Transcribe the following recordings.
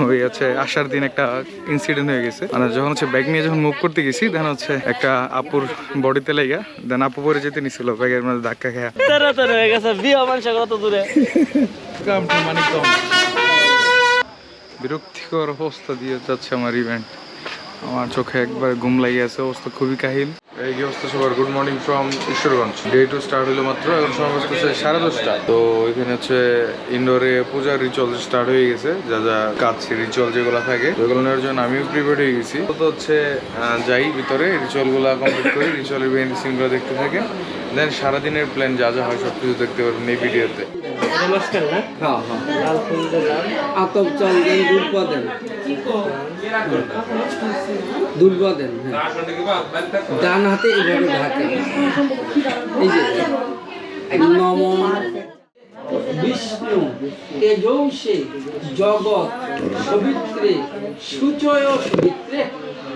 ওই হচ্ছে আসার দিন একটা ইনসিডেন্ট হয়ে গেছে, মানে যখন হচ্ছে ব্যাগ নিয়ে যখন মুভ করতে গেছি দেন হচ্ছে একটা আপুর বডিতে লেগা দেন আপু পরে যেতে নিছিল ব্যাগের মধ্যে ধাক্কা খেয়া হয়ে গেছে বিয়ে মানুষ কত দূরে মানে কম বিরক্তিকর অবস্থা দিয়ে যাচ্ছে আমার ইভেন্ট। আমার চোখে একবার ঘুম লাগিয়ে আছে, অবস্থা খুবই কাহিল। এই কি অবস্থা সবার? Good morning from Ishwarganj. Day 2 start হলো মাত্র, এখন সময় বাজতেছে 10:30। তো এখানে হচ্ছে ইনডোরে পূজার রিচুয়াল স্টার্ট হয়ে গেছে, যা যা কাজ রিচুয়াল যেগুলো থাকে ওইগুলো নেওয়ার জন্য আমিও প্রিপেয়ার হয়ে গেছি। তো হচ্ছে যাই ভিতরে রিচুয়ালগুলো কমপ্লিট করি, রিচুয়ালের বিহাইন্ড সিনগুলো দেখতে থাকেন, দেন সারাদিনের প্ল্যান যা যা হয় সব কিছু দেখতে পারবেন এই ভিডিওতে। নমস্কার না, হ্যাঁ হ্যাঁ, লাল ফুল দিলাম, আতপ চাল দেন, দুর্বা দেন, দুর্বা দেন, ডান হাতে এইভাবে ঢাকা, এই যে নম বিষ্ণু তেজৌষে জগৎ সবিত্রে সুচয় সবিত্রে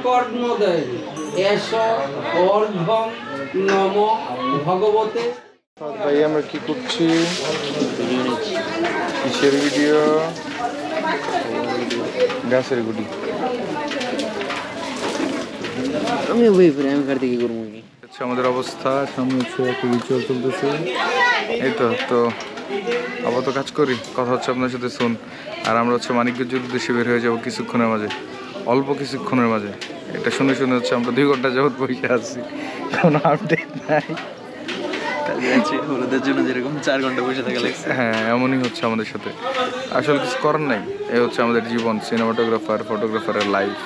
কর্মদয় এস অর্ধম নম ভগবতে। ভাই আমরা কি করছি? কিসের ভিডিও? গাছের গুটি। আমি ওই আমি কার থেকে করবো কি? আচ্ছা আমাদের অবস্থা সামনে হচ্ছে একটা রিচুয়াল চলতেছে, এই তো আপাতত কাজ করি, কথা হচ্ছে আপনার সাথে শুন। আর আমরা হচ্ছে মানিকগঞ্জের উদ্দেশ্যে বের হয়ে যাবো কিছুক্ষণের মাঝে, অল্প কিছুক্ষণের মাঝে। এটা শুনে শুনে হচ্ছে আমরা 2 ঘন্টা যাবত বসে আছি, কোনো আপডেট নাই। হলুদের জন্য যেরকম 4 ঘন্টা বসে থাকা লাগছে, হ্যাঁ এমনই হচ্ছে আমাদের সাথে। আসলে কিছু করার নাই, এই হচ্ছে আমাদের জীবন, সিনেমাটোগ্রাফার ফটোগ্রাফারের লাইফ।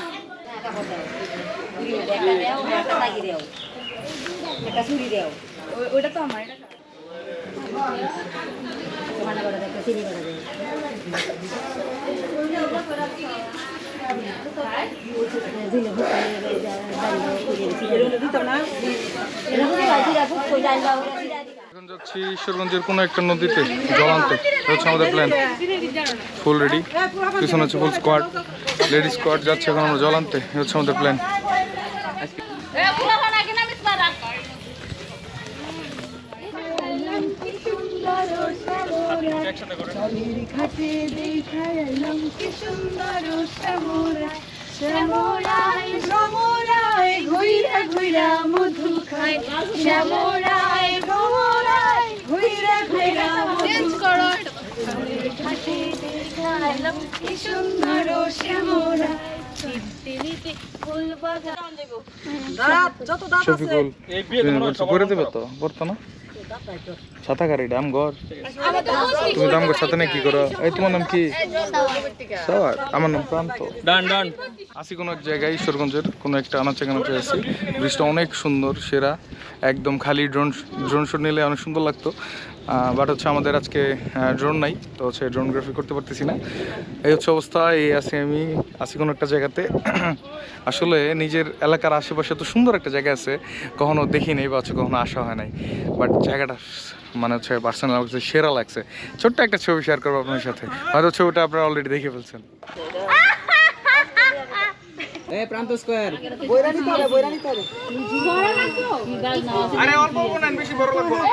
এখন যাচ্ছি ঈশ্বরগঞ্জের কোনো একটা নদীতে জল আনতে, হচ্ছে আমাদের প্ল্যান। ফুল রেডি, পিছনে হচ্ছে ফুল স্কোয়াড, লেডি স্কোয়াড যাচ্ছে এখন আমরা জল আনতে, হচ্ছে আমাদের প্ল্যান। শ্যামরায় ভ্রমরায় ঘুইরা ঘুইরা মধু খায়, শ্যামরায় ভ্রমরায় ঘুইরা ঘুইরা মধু খায়, ঘাটে দেখাইলাম কি সুন্দর শ্যামরা, শীতে ফুল বাগান দেব দাঁত যত দাঁত আছে এই বিয়ে করে দেবে তো বর্ত না ছাতা গাড়ি ডাম ঘর। তুমি দাম ঘর ছাতা নিয়ে কি করো? এই তোমার নাম কি? আমার নাম প্রান্ত। আসি কোনো এক জায়গায় ঈশ্বরগঞ্জের কোনো একটা আনাচে কানাচে আছি, ব্রিজটা অনেক সুন্দর, সেরা একদম। খালি ড্রোন শট নিলে অনেক সুন্দর লাগতো, বাট হচ্ছে আমাদের আজকে ড্রোন নাই, তো হচ্ছে ড্রোনগ্রাফি করতে পারতেছি না। এই হচ্ছে অবস্থা। এই আমি আসি কোনো একটা জায়গাতে। আসলে নিজের এলাকার আশেপাশে তো সুন্দর একটা জায়গা আছে, কখনো দেখি নেই বা হচ্ছে কখনো আসা হয় নাই, বাট জায়গাটা মানে হচ্ছে পার্সোনাল লাগছে, সেরা লাগছে। ছোট্ট একটা ছবি শেয়ার করবো আপনার সাথে, হয়তো ছবিটা আপনারা অলরেডি দেখে ফেলছেন। প্রান্ত স্কয়ার আরে অল্প নেন, বেশি বড় লাগবে না।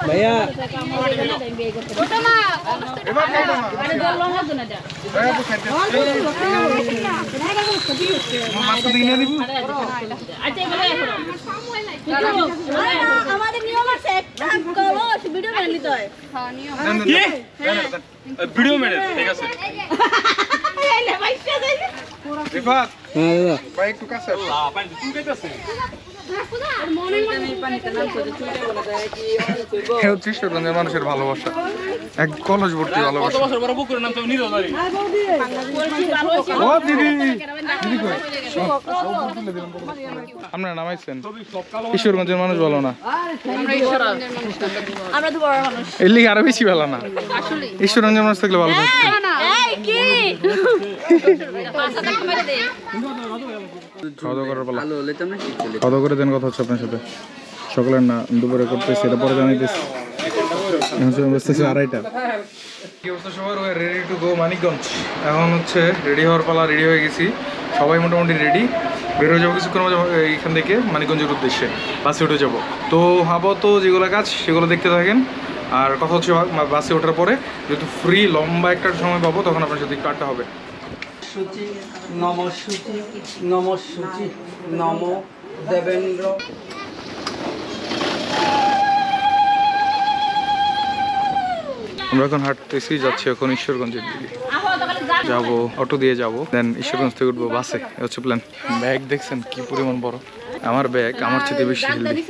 ভাইয়া আমাদের নিয়ম আছে, একটা কলস ভিডিও বানিয়ে নিতে হয়। হ্যাঁ নিয়ম কি ভিডিও মেরে ঠিক আছে। এলে বাইসা যাই রিফাত হ্যাঁ দাদা ভাই একটু কাছে পানি তুই কইতাছিস? ঈশ্বরগঞ্জের মানুষের ভালোবাসা, এক কলস ভর্তি ভালোবাসা। আপনারা নামাইছেন? ঈশ্বরগঞ্জের মানুষ ভালো না, এর লিগে আরো বেশি ভালো না। ঈশ্বরগঞ্জের মানুষ থাকলে ভালো থাকতো। খাওয়া দাওয়া করার পালা, খাওয়া দাওয়া করে দেন, কথা হচ্ছে আপনার সাথে। সকালের না দুপুরে করতেছি, এটা পরে জানাইতেছি। এখন সময় বসতেছি 2:30। কি অবস্থা সবার? Ready to go Manikganj. এখন হচ্ছে রেডি হওয়ার পালা, রেডি হয়ে গেছি সবাই মোটামুটি রেডি। বের হয়ে যাবো কিছুক্ষণ এইখান থেকে মানিকগঞ্জের উদ্দেশ্যে, বাসে উঠে যাবো। তো আপাতত যেগুলো কাজ সেগুলো দেখতে থাকেন। আর কথা হচ্ছে বাসে ওঠার পরে যেহেতু ফ্রি লম্বা একটা সময় পাবো তখন আপনার সাথে একটু আড্ডা হবে। সূচি নম সূচি নম সূচি নম দেবেন্দ্র। আমরা এখন হাঁটতেছি, যাচ্ছি এখন ঈশ্বরগঞ্জের দিকে। যাবো অটো দিয়ে যাবো, দেন ঈশ্বরগঞ্জ থেকে উঠবো বাসে, হচ্ছে প্ল্যান। ব্যাগ দেখছেন কি পরিমাণ বড়? আমার ব্যাগ আমার চেয়ে বেশি হেলদি।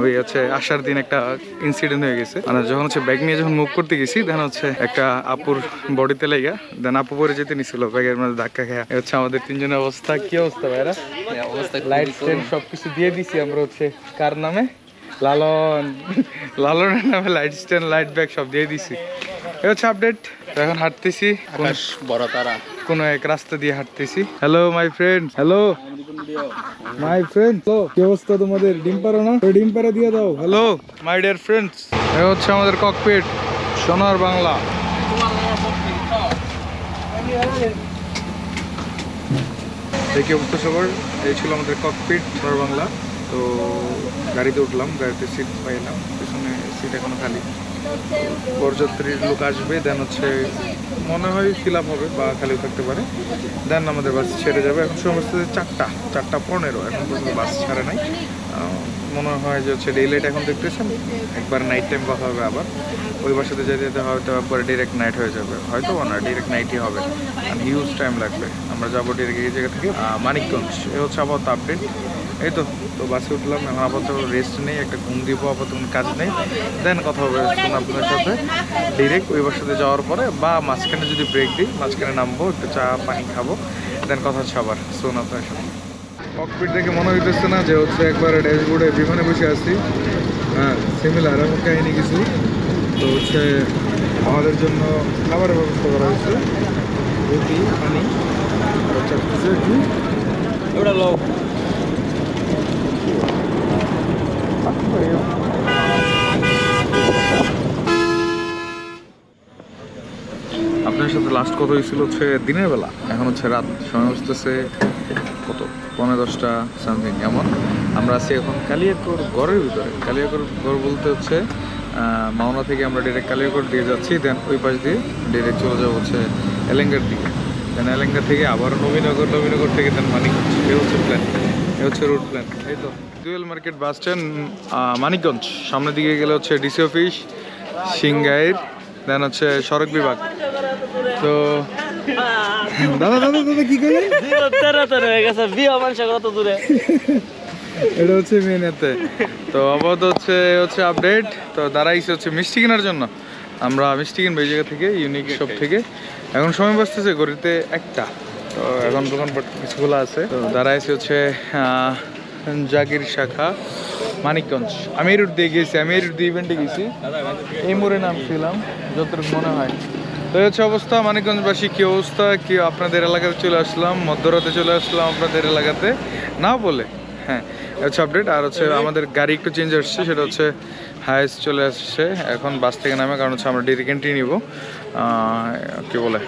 ওই হচ্ছে আসার দিন একটা ইনসিডেন্ট হয়ে গেছে, মানে যখন হচ্ছে ব্যাগ নিয়ে যখন মুভ করতে গেছি দেন হচ্ছে একটা আপুর বডিতে লেগে দেন আপু পরে যেতে নিছিল, ব্যাগের মধ্যে ধাক্কা খেয়া। হচ্ছে আমাদের তিনজনের অবস্থা। কি অবস্থা ভাইরা? লাইট স্ট্যান্ড সবকিছু দিয়ে দিছি আমরা হচ্ছে কার নামে, লালনের নামে লাইট স্ট্যান্ড লাইট ব্যাগ সব দিয়ে দিছি। এই হচ্ছে আপডেট। এখন হাঁটতেছি বড় তারা কোনো এক রাস্তা দিয়ে হাঁটতেছি। Hello my friend, hello my friend, কি অবস্থা তোমাদের? ডিম পারো না? ডিম পারে দিয়ে দাও। হ্যালো মাই ডিয়ার ফ্রেন্ডস, এই হচ্ছে আমাদের ককপিট সোনার বাংলা। এই কি অবস্থা সবার? এই ছিল আমাদের ককপিট সোনার বাংলা। তো গাড়িতে উঠলাম, গাড়িতে সিট পাইলাম, পিছনে সিট এখনো খালি। বরযাত্রীর লোক আসবে, দেন হচ্ছে মনে হয় ফিল আপ হবে বা খালিও থাকতে পারে। দেন আমাদের বাস ছেড়ে যাবে। এখন সময় হচ্ছে 4:15, এখন পর্যন্ত বাস ছাড়ে নাই। মনে হয় যে হচ্ছে ডে লাইট এখন দেখতেছেন, একবার নাইট টাইম কথা হবে। আবার ওই বাসাতে যেতে যেতে হয়তো একবার ডিরেক্ট নাইট হয়ে যাবে, হয়তো না ডিরেক্ট নাইটই হবে, আর হিউজ টাইম লাগবে। আমরা যাবো ডিরেক্ট এই জায়গা থেকে মানিকগঞ্জ। এ হচ্ছে আপাতত আপডেট। এই তো বাসে উঠলাম, এখন আপাতত রেস্ট নেই, একটা ঘুম দিব, আপাতত কোনো কাজ নেই। দেন কথা হবে আপনাদের সাথে ডিরেক্ট ওই বাসাতে যাওয়ার পরে, বা মাঝখানে যদি ব্রেক দিই মাঝখানে নামবো, একটু চা পানি খাবো, দেন কথা হচ্ছে আবার শোন আপনার সাথে। ককপিট দেখে মনে হইতেছে না যে হচ্ছে একবারে ড্যাশবোর্ডে বিমানে বসে আছি? হ্যাঁ, সিমিলার এমন কাহিনি কিছু। তো হচ্ছে আমাদের জন্য খাবারের ব্যবস্থা করা হয়েছে, রুটি পানি আর হচ্ছে ওটা লোক। আপনার সাথে লাস্ট কথা হয়েছিল হচ্ছে দিনের বেলা, এখন হচ্ছে রাত। সময় বসতেছে কত 9:10 সামথিং এমন। আমরা আছি এখন কালিয়াকৈর গড়ের ভিতরে। কালিয়াকৈর গড় বলতে হচ্ছে মাওনা থেকে আমরা ডিরেক্ট কালিয়াকৈর দিয়ে যাচ্ছি, দেন ওই পাশ দিয়ে ডিরেক্ট চলে যাবো হচ্ছে এলেঙ্গার দিকে। দেন এলেঙ্গা থেকে আবার নবীনগর থেকে দেন মানিকগঞ্জ। এ হচ্ছে প্ল্যান, এ হচ্ছে রুট প্ল্যান। এই তো Jewel market bus stand Manikganj. সামনের দিকে গেলে হচ্ছে ডিসি অফিস সিংগাইর, দেন হচ্ছে সড়ক বিভাগ। তো দাদা দাদা দাদা কি করলেন? এটা হচ্ছে মেন এতে। তো আপাতত হচ্ছে আপডেট। তো দাঁড়াইছে হচ্ছে মিষ্টি কেনার জন্য। আমরা মিষ্টি কিনবো এই জায়গা থেকে, ইউনিক শপ থেকে। এখন সময় বাঁচতেছে ঘড়িতে 1টা। তো এখন দোকানপাট কিছু খোলা আছে। তো দাঁড়াইছে হচ্ছে জাগির শাখা মানিকগঞ্জ। আমি এই রুট দিয়ে গেছি, আমি এই রুট দিয়ে ইভেন্টে গেছি, এই মোড়ে নামছিলাম যতটুকু মনে হয়। তো এই হচ্ছে অবস্থা মানিকগঞ্জবাসী। কী অবস্থা? কি আপনাদের এলাকাতে চলে আসলাম, মধ্যরাতে চলে আসলাম আপনাদের এলাকাতে না বলে। হ্যাঁ, হচ্ছে আপডেট। আর হচ্ছে আমাদের গাড়ি একটু চেঞ্জ আসছে, সেটা হচ্ছে হাইস্ট চলে আসছে এখন বাস থেকে নামে, কারণ হচ্ছে আমরা ডিরেক্ট এন্ট্রি নিব। কী বলে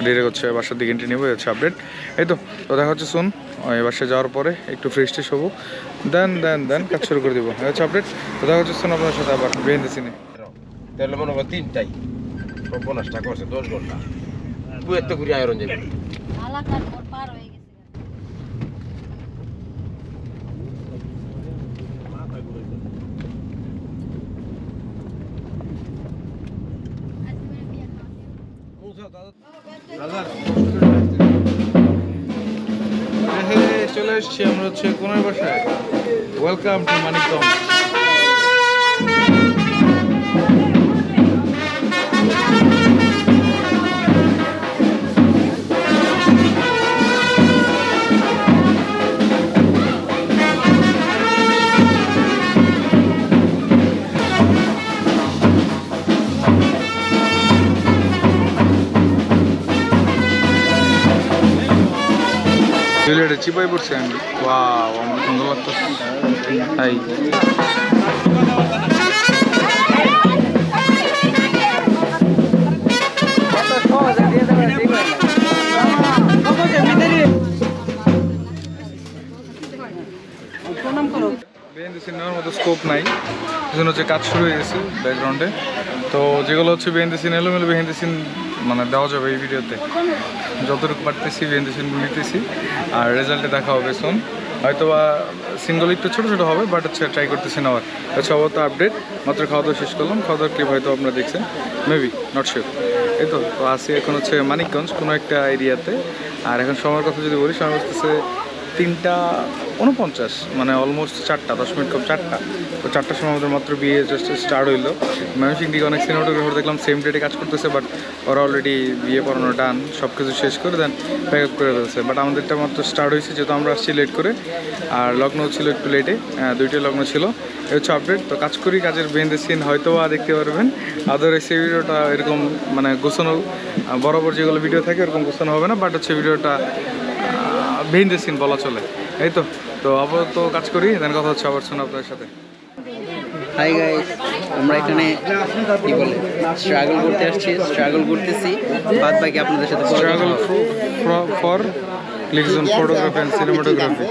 ডিরেক্ট হচ্ছে বাসার দিকে এন্ট্রি নিব। হচ্ছে আপডেট। এই তো দেখা হচ্ছে শুন ওই বাসায় যাওয়ার পরে একটু ফ্রেশ ট্রেশ হবো, দেন কাজ শুরু করে দেবো। হচ্ছে আপডেট। তো দেখা হচ্ছে শুন আপনার সাথে আবার বিহাইন্ড দ্য সিনে। তাহলে মনে করো 3টাই 50 টাকা করছে 10 ঘন্টা। তুই এত ঘুরে আয়রন যাবি। চলে এসছি আমরা হচ্ছে কোনের বাসায়। Welcome to Manikganj. এটা চিপাই পড়ছে আমি। ওয়াও, আমার সুন্দর লাগতেছে। তাই বিহাইন্ড দ্য সিন নেওয়ার মতো স্কোপ নাই, সেজন্য হচ্ছে কাজ শুরু হয়ে গেছে ব্যাকগ্রাউন্ডে। তো যেগুলো হচ্ছে বিহাইন্ড দ্য সিন এলোমেলো বিহাইন্ড দ্য সিন মানে দেওয়া যাবে এই ভিডিওতে, যতটুকু পারতেছি বিহাইন্ড দ্য সিনগুলো নিতেছি, আর রেজাল্টে দেখা হবে সোন। হয়তো বা সিঙ্গল একটু ছোটো ছোটো হবে, বাট হচ্ছে ট্রাই করতেছি নেওয়ার। হচ্ছে অবত আপডেট, মাত্র খাওয়া দাওয়া শেষ করলাম, খাওয়া দাওয়ার ক্লিপ হয়তো আপনারা দেখছেন, মেবি নট শিওর। এই তো আসি এখন হচ্ছে মানিকগঞ্জ কোনো একটা এরিয়াতে। আর এখন সময়ের কথা যদি বলি, সময় বসতেছে 3:49, মানে অলমোস্ট 4টা 10 মিনিট কম 4টা। তো 4টার সময় আমাদের মাত্র বিয়ে জাস্ট স্টার্ট হইলো। ময়মনসিংহ দিকে অনেক সিনেমাটোগ্রাফার দেখলাম সেম ডেটে কাজ করতেছে, বাট ওরা অলরেডি বিয়ে পড়ানো ডান, সব কিছু শেষ করে দেন প্যাক আপ করে ফেলছে। বাট আমাদেরটা মাত্র স্টার্ট হয়েছে, যেহেতু আমরা আসছি লেট করে, আর লগ্ন ছিল একটু লেটে, 2টা লগ্ন ছিল। এই হচ্ছে আপডেট। তো কাজ করি, কাজের বিহাইন্ড দ্য সিন হয়তো দেখতে পারবেন। আদারওয়াইজ এই ভিডিওটা এরকম মানে গোছানো, বরাবর যেগুলো ভিডিও থাকে এরকম গোছানো হবে না, বাট হচ্ছে ভিডিওটা বিহাইন্ড দ্য সিন বলা চলে। এই তো আপাতত কাজ করি, দেন কথা হচ্ছে আবার শোনা আপনাদের সাথে। হাই গাইস, আমরা এখানে কি বলে স্ট্রাগল করতে আসছি, স্ট্রাগল করতেছি, বাদ বাকি আপনাদের সাথে struggle for clicks on photography and cinematography.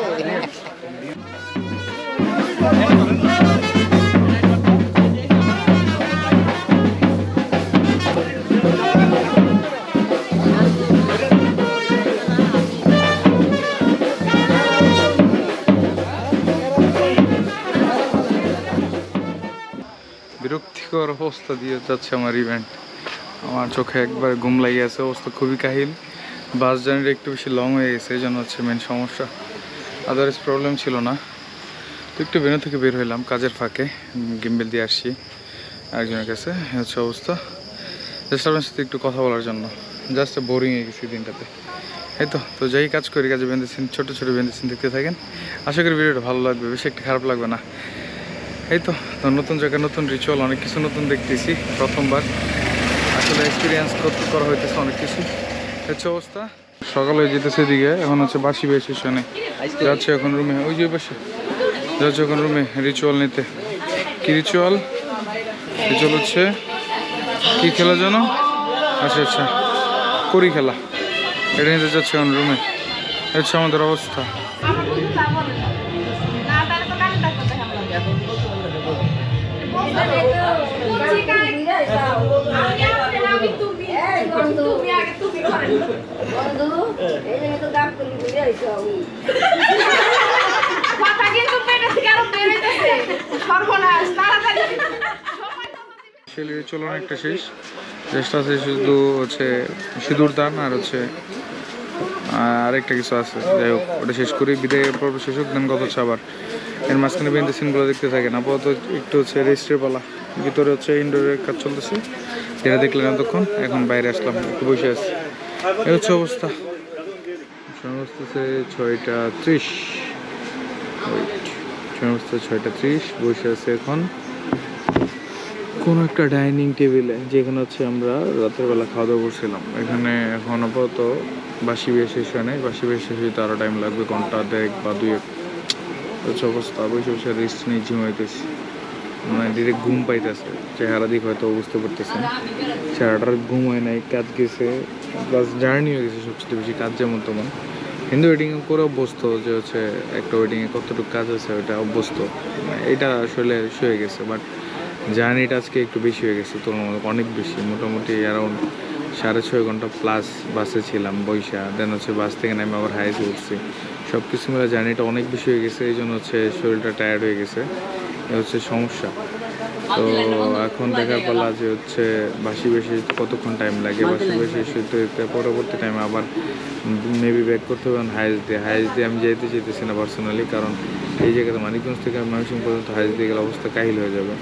বিরক্তিকর অবস্থা দিয়ে যাচ্ছে আমার ইভেন্ট। আমার চোখে একবার ঘুম লাগিয়ে আছে, অবস্থা খুবই কাহিল। বাস জার্নিটা একটু বেশি লং হয়ে গেছে, এই জন্য হচ্ছে মেন সমস্যা, আদারওয়াইজ প্রবলেম ছিল না। তো একটু বেরো থেকে বের হইলাম কাজের ফাঁকে, গিম্বেল দিয়ে আসছি একজনের কাছে। হচ্ছে অবস্থা, জাস্ট আপনার সাথে একটু কথা বলার জন্য, জাস্ট বোরিং হয়ে গেছি দিনটাতে। এই তো যাই কাজ করি, কাজে বিহাইন্ড দ্য সিন ছোটো ছোটো বিহাইন্ড দ্য সিন দেখতে থাকেন, আশা করি ভিডিওটা ভালো লাগবে, বেশি একটা খারাপ লাগবে না। এই তো নতুন জায়গায় নতুন রিচুয়াল, অনেক কিছু নতুন দেখতেছি, প্রথমবার আসলে এক্সপিরিয়েন্স করা হইতেছে অনেক কিছু। হচ্ছে অবস্থা, সকালে যেতেছে এদিকে, এখন হচ্ছে বাসি বেশ স্টেশনে যাচ্ছে এখন রুমে, ওই যে পাশে যাচ্ছে এখন রুমে রিচুয়াল নিতে। কি রিচুয়াল হচ্ছে কি খেলা জানো? আচ্ছা করি খেলা, এটা নিতে যাচ্ছে এখন রুমে। হচ্ছে আমাদের অবস্থা। চলো অনেকটা শেষ, চেষ্টা আছে শুধু হচ্ছে সিঁদুর দান আর হচ্ছে আরেকটা কিছু আছে, যাই হোক ওটা শেষ করি, বিদায়ের পর্ব শেষ হোক, দেন কথা হচ্ছে আবার এর মাঝখানে বিহাইন্ড দ্য সিনগুলো দেখতে থাকেন। আপাতত একটু হচ্ছে রেস্টের পালা, ভিতরে হচ্ছে ইনডোরের কাজ চলতেছে, যেটা দেখলেন এতক্ষণ। এখন বাইরে আসলাম, একটু বসে আছি। এই হচ্ছে অবস্থা। বসতেছে 6:30, 6:30, বসে আছে এখন কোনো একটা ডাইনিং টেবিলে, যেখানে হচ্ছে আমরা রাতের বেলা খাওয়া দাওয়া করছিলাম। এখানে এখন আপাতত বাসি বিয়ে শেষ হয় নাই, বাসি বিয়ে শেষ হইতে আরও টাইম লাগবে, ঘন্টা 1 বা 2 হচ্ছে অবস্থা। বসে বসে রেস্ট নিয়ে ঝিমাইতেছি, মানে ডিরেক্ট ঘুম পাইতেছে, চেহারা দিক হয়তো বুঝতে পারতেছেন, চেহারাটার ঘুম হয় নাই, কাজ গেছে, প্লাস জার্নি হয়ে গেছে সবচেয়ে বেশি, কাজ যেমন তেমন। কিন্তু ওয়েডিং করে অভ্যস্ত, যে হচ্ছে একটা ওয়েডিংয়ে কতটুকু কাজ আছে ওইটা অভ্যস্ত, এটা আসলে হয়ে গেছে। বাট জার্নিটা আজকে একটু বেশি হয়ে গেছে, তুলনামূলক অনেক বেশি, মোটামুটি অ্যারাউন্ড 6.5 ঘন্টা প্লাস বাসে ছিলাম বৈশা, দেন হচ্ছে বাস থেকে নেমে আবার হাইসে উঠছি, সব কিছু মিলে জার্নিটা অনেক বেশি হয়ে গেছে, এই জন্য হচ্ছে শরীরটা টায়ার্ড হয়ে গেছে, এ হচ্ছে সমস্যা। তো এখন দেখার পালা যে হচ্ছে বাসি বেশি কতক্ষণ টাইম লাগে, বাসি বেশি পরবর্তী টাইমে আবার মেবি ব্যাক করতে হবে হাইস দিয়ে আমি যেতে চাইতেছি না পার্সোনালি, কারণ এই জায়গাতে মানিকগঞ্জ থেকে ময়মনসিংহ পর্যন্ত হাইস দিয়ে গেলে অবস্থা কাহিল হয়ে যাবে।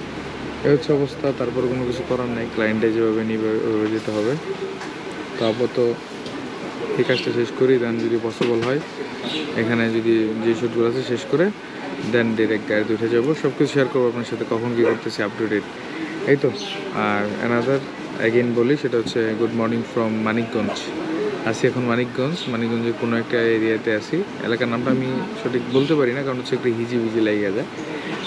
এই হচ্ছে অবস্থা, তারপর কোনো কিছু করার নেই, ক্লায়েন্টে যেভাবে নিবে ওইভাবে যেতে হবে। তো আপাতত এই কাজটা শেষ করি, দেন যদি পসিবল হয় এখানে যদি যে শ্যুটগুলো আছে শেষ করে দেন ডিরেক্ট গাড়িতে উঠে যাবো, সব কিছু শেয়ার করবো আপনার সাথে, কখন কী করতেছি আপ টু ডেট। এই তো আর অ্যানাদার অ্যাগেন বলি, সেটা হচ্ছে গুড মর্নিং ফ্রম মানিকগঞ্জ। আছি এখন মানিকগঞ্জের কোনো একটা এরিয়াতে আছি। এলাকার নামটা আমি সঠিক বলতে পারি না, কারণ হচ্ছে একটু হিজিবিজি লেগে যায়।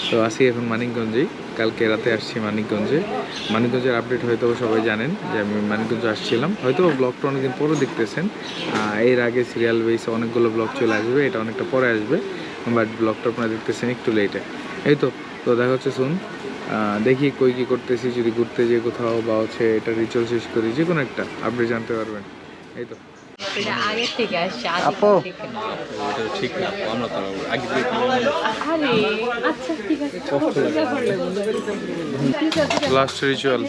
তো আসি এখন মানিকগঞ্জেই। কালকে রাতে আসছি মানিকগঞ্জের আপডেট হয়তো সবাই জানেন যে আমি মানিকগঞ্জে আসছিলাম। হয়তো ব্লগটা অনেকদিন পরে দেখতেছেন। এর আগে সিরিয়াল বেসে অনেকগুলো ব্লগ চলে আসবে, এটা অনেকটা পরে আসবে, বাট ব্লগটা আপনারা দেখতেছেন একটু লেটে। এই তো দেখা হচ্ছে শুন। দেখি কই কী করতেছি, যদি ঘুরতে যেয়ে কোথাও বা হচ্ছে এটা রিচুয়াল শেষ করি, যে কোনো একটা আপডেট জানতে পারবেন। এই তো আপু ঠিক না, আমরা তো আগে লাস্ট রিচুয়াল।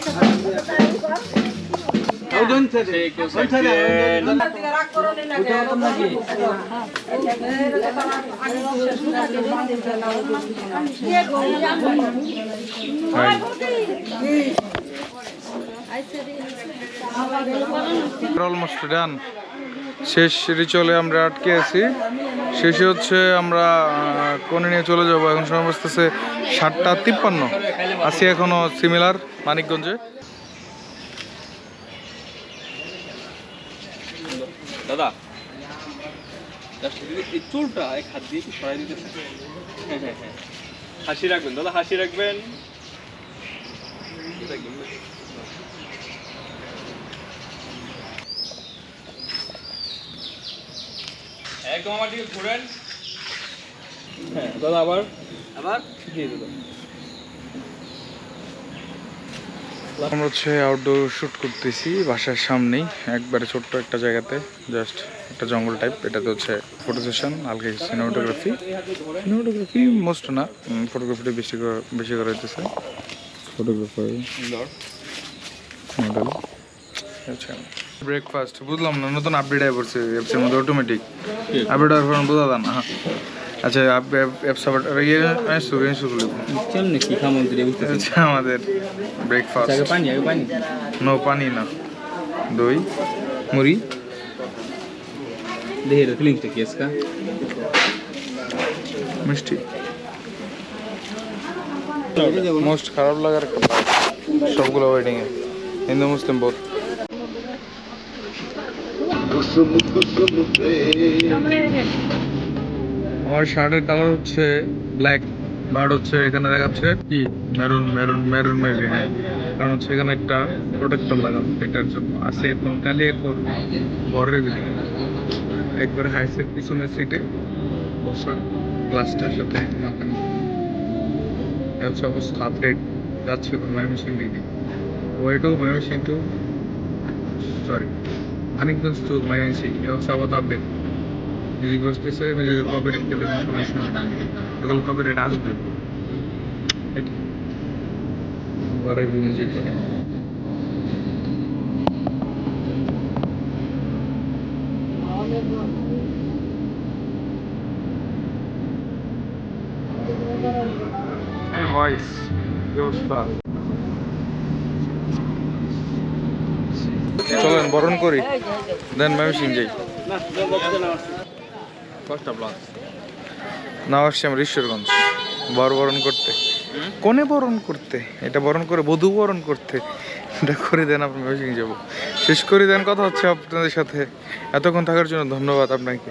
Almost done. শেষ রিচুয়ালে আমরা আটকে আছি। শেষে হচ্ছে আমরা কোণে নিয়ে চলে যাবো। এখন সময় বসতেছে 7:53। আছি এখনো সিমিলার মানিকগঞ্জে। দাদা এই চুলটা এক হাত দিয়ে কি সরাই দিতেছে? হ্যাঁ, হাসি রাখবেন দাদা, হাসি রাখবেন। একদম আমার দিকে ঘুরেন। হ্যাঁ দাদা, আবার জি দাদা। আমরা হচ্ছে আউটডোর শ্যুট করতেছি বাসার সামনেই, একবারে ছোট্ট একটা জায়গাতে, জাস্ট একটা জঙ্গল টাইপ। এটাতে হচ্ছে ফটো সেশন, হালকা সিনেমাটোগ্রাফি মোস্ট না, ফটোগ্রাফিটা বেশি করা হইতেছে। ফটোগ্রাফার মডেল আচ্ছা। ব্রেকফাস্ট বুঝলাম না, নতুন আপডেট আই পড়ছে অ্যাপসের মধ্যে, অটোমেটিক আপডেট আর ফোন বোঝা যায় না। আচ্ছা অ্যাপস আবার ইয়ে শুরু কেমনে কি খামো দিলে বুঝতেছি। আচ্ছা, আমাদের ব্রেকফাস্ট পানি নো পানি না, দই মুড়ি। দেখে ফিলিংসটা কি আজকে মিষ্টি। মোস্ট খারাপ লাগার একটা সবগুলো ওয়েটিং এ হিন্দু মুসলিম বোধ। আমার শার্টের কালার হচ্ছে ব্ল্যাক, বাট হচ্ছে এখানে দেখাচ্ছে কি মেরুন মেরুন মেরুন মেরুন। হ্যাঁ, কারণ হচ্ছে এখানে একটা প্রোটেক্টর লাগানো, এটার জন্য আছে। এখন কালি এখন ঘরের ভিতরে একবারে হাইসের পিছনের সিটে বসা, গ্লাসটার সাথে হচ্ছে অবস্থা। আপডেট যাচ্ছে ময়মনসিংহ দিকে, ওয়েটও Mymensingh to sorry Manikganj to Mymensingh, এ হচ্ছে আবার আপডেট। মিউজিক বসতেছে, মিউজিকের কপিরাইট গেলে সমস্যা নেই, এগুলো কপিরাইট আসবে। ঘরে মিউজিক ভয়েস ব্যবস্থা। চলেন বরণ করি, দেন ময়মনসিংহ যাই। না আসছি আমরা ঈশ্বরগঞ্জ বরণ করতে, কোনে বরণ করতে, এটা বরণ করে বধূ বরণ করতে। এটা করে দেন, আপনার ময়মনসিংহ যাবো। শেষ করে দেন, কথা হচ্ছে আপনাদের সাথে। এতক্ষণ থাকার জন্য ধন্যবাদ আপনাকে।